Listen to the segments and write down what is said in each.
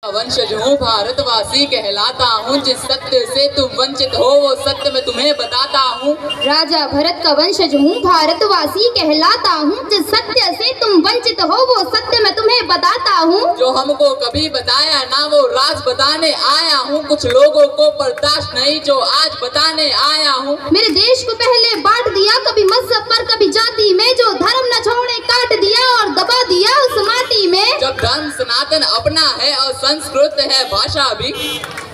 वंशज हूँ भारतवासी कहलाता हूँ, जिस सत्य से तुम वंचित हो वो सत्य मैं तुम्हें बताता हूँ। राजा भरत का वंशज हूँ भारतवासी कहलाता हूँ, जिस सत्य से तुम वंचित हो वो सत्य मैं तुम्हें बताता हूँ। जो हमको कभी बताया ना वो राज बताने आया हूँ, कुछ लोगों को बर्दाश्त नहीं जो आज बताने आया हूँ। मेरे देश को पहले बांट दिया, कभी मजहब पर कभी जाति में, जो धर्म न छोड़े काट दिया और दबा दिया उस माटी में। जब धर्म सनातन अपना है और संस्कृत है भाषा भी,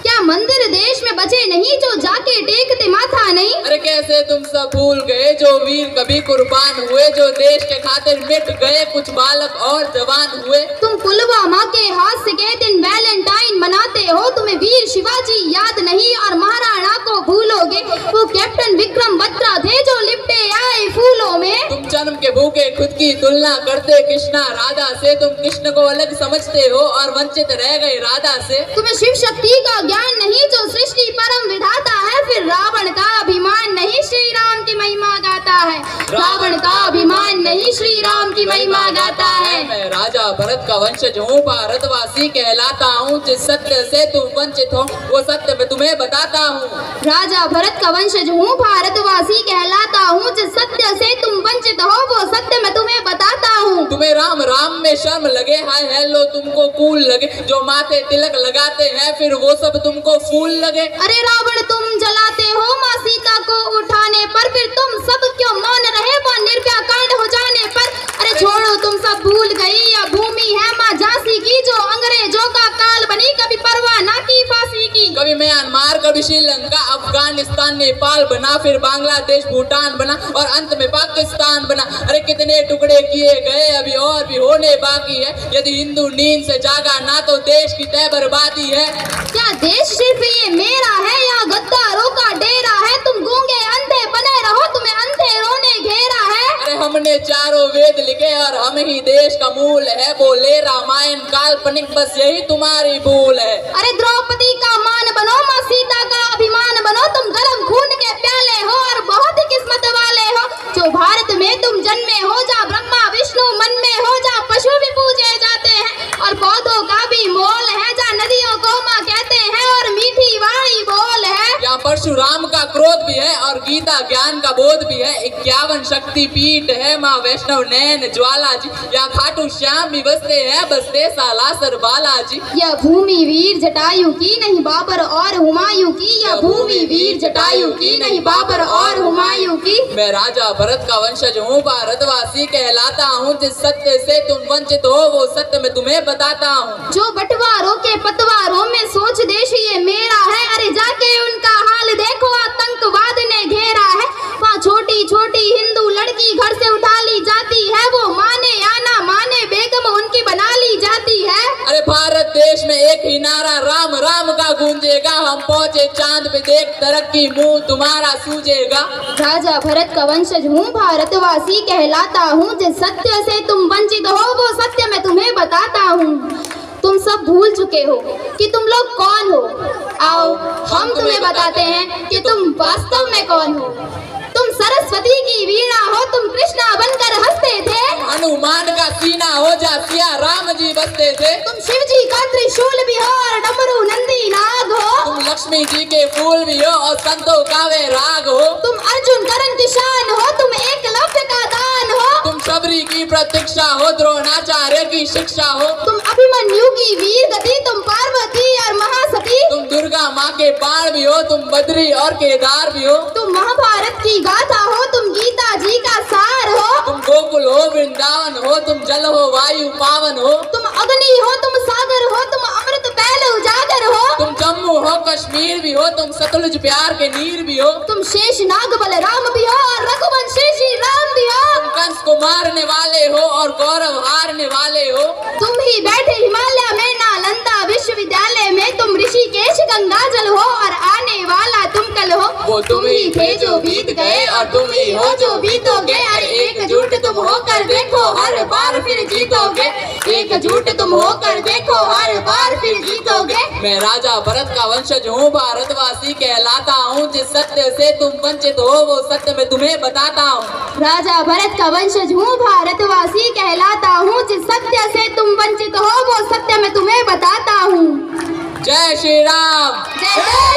क्या मंदिर देश में बचे नहीं जो जाके टेकते माथा नहीं। अरे कैसे तुम सब भूल गए जो वीर कभी कुर्बान हुए, जो देश के खातिर मिट गए कुछ बालक और जवान हुए। तुम पुलवामा के हादसे के दिन वैलेंटाइन मनाते हो, तुम्हें वीर शिवाजी याद नहीं और महाराणा को भूलोगे। वो कैप्टन विक्रम बत्रा थे जो लिपटे आए फूलों में। तुम जन्म के भूखे खुद की तुलना करते कृष्णा राधा से, तुम कृष्ण को अलग समझते हो और वंचित रह गए राधा से। तुम्हें शिव शक्ति का ज्ञान नहीं जो सृष्टि परम विधाता है, फिर रावण का अभिमान नहीं श्री राम की महिमा गाता है। रावण का अभिमान नहीं श्री राम की महिमा गाता है। मैं राजा भरत का वंशज हूँ भारतवासी कहलाता हूँ, जिस सत्य से तुम वंचित हो वो सत्य मैं तुम्हें बताता हूँ। राजा भरत का वंशज हूँ भारतवासी कहलाता हूँ, जिस सत्य से तुम वंचित हो वो सत्य मैं तुम्हें बताता हूँ। तुम्हें राम राम में शर्म लगे, हाय हेलो तुमको कूल लगे, जो माथे तिलक लगाते हैं फिर वो सब तुमको फूल लगे। अरे रावण तुम जलाते हो माँ सीता को उठाने पर, फिर तुम सब क्यों मौन रहे वो निर्भया कांड हो जाने पर। अरे छोड़ो तुम सब भूल गई यह भूमि है माँ झांसी की, जो अंग्रेजों का काल बनी कभी परवाह ना की फांसी की। कभी म्यांमार कभी श्रीलंका अफगानिस्तान नेपाल बना, फिर बांग्लादेश भूटान बना और अंत में पाकिस्तान बना। अरे कितने टुकड़े किए गए अभी और भी होने बाकी है, यदि हिंदू नींद से जागा ना तो देश की तय बर्बादी है। क्या देश सिर्फ ये मेरा है या गद्दारों का डेरा है, तुम गूंगे अंधे बने रहो तुम्हें अंधेरों ने घेरा है। अरे हमने चारों वेद लिखे और हम ही देश का मूल है, बोले रामायण काल्पनिक बस यही तुम्हारी भूल है। अरे द्रौपदी का मान बनो माँ सीता का अभिमान बनो, तुम गर्म खून के प्याले हो और बहुत ही किस्मत वाले हो। जो भारत में तुम जन्मे हो, जहाँ ब्रह्मा विष्णु मन में हो, जहाँ पशु भी पूजे जाते हैं और पौधों का भी मोल है, जहाँ नदियों को माँ कहते हैं और मीठी वाणी बोल है। यहाँ परशुराम का क्रोध भी है और गीता ज्ञान का बोध भी है, 51 शक्ति पीठ है माँ वैष्णव नैन ज्वाला जी, यहाँ खाटू श्याम भी बसते हैं बसते सालासर बालाजी। यह भूमि वीर जटायु की नहीं बाबर और हुमायूं की, यह भूमि वीर जटायु की नहीं बाबर और हुमायूं की। मैं राजा भरत का वंशज हूँ भारतवासी कहलाता हूँ, जिस सत्य से तुम वंचित हो वो सत्य मैं तुम्हें बताता हूँ। जो बंटवारों के पतवारों में सोच देश ये मेरा है, अरे जाके उनका हाल देखो आतंकवाद ने घेरा है। वहाँ छोटी छोटी हिंदू लड़की घर से उठा ली जाती है, वो माने या ना माने बेगम उनकी बना ली जाती है। अरे भारत देश में एक ही नारा राम राम का गूंजेगा, हम पहुँचे चांद पे देख तरक्की मुंह तुम्हारा सूझेगा। राजा भरत का वंशज हूँ भारतवासी कहलाता हूँ, जिस सत्य से तुम वंचित हो वो सत्य मैं तुम्हें बताता हूँ। तुम सब भूल चुके हो कि तुम लोग कौन हो, आओ हम तुम्हें बताते हैं कि तुम वास्तव में कौन हो। तुम सरस्वती की वीणा हो, तुम कृष्णा बनकर हंसते थे। हनुमान का सीना हो जा सिया राम जी बसते थे। तुम शिव जी का त्रिशूल भी हो और डमरू नंदी नाग हो। तुम लक्ष्मी जी के फूल भी हो और संतों का वे राग हो। तुम अर्जुन करण की शान हो, तुम एकलव्य का दान हो। तुम शबरी की प्रतीक्षा हो, द्रोणाचार्य की शिक्षा हो। तुम अभिमन्यु की वीर गति, तुम पार्वती और महासती। तुम दुर्गा माँ के बाण भी हो, तुम बद्री और केदार भी हो। तुम महाभारत की गाथा हो, तुम गीता जी का सार हो। तुम गोकुल हो वृंदावन हो, तुम जल हो वायु पावन हो। तुम अग्नि हो, तुम सागर हो, तुम अमृत पहले उजागर हो। तुम जम्मू हो कश्मीर भी हो, तुम सतलुज प्यार के नीर भी हो। तुम शेष नाग बलराम भी हो और रघुवंशी श्री राम भी हो। तुम कंस को मारने वाले हो और गौरव हारने वाले हो। तुम ही बैठे हिमालय में नालंदा विश्वविद्यालय में, तुम ऋषिकेश गंगाजल हो और आने वाला तुम कल हो। वो तुम ही थे जो बीत गए और तुम ही हो जो बीतोगे। अरे एकजुट तुम होकर देखो हर बार फिर जीतोगे। एकजुट तुम होकर देखो हर बार फिर जीतोगे। मैं राजा भरत का वंशज हूँ भारतवासी कहलाता हूँ, जिस सत्य से तुम वंचित हो वो सत्य मैं तुम्हें बताता हूँ। राजा भरत का वंशज हूँ भारतवासी कहलाता हूँ, जिस सत्य से तुम वंचित हो वो सत्य मैं तुम्हें बताता हूँ। जय श्री राम। जय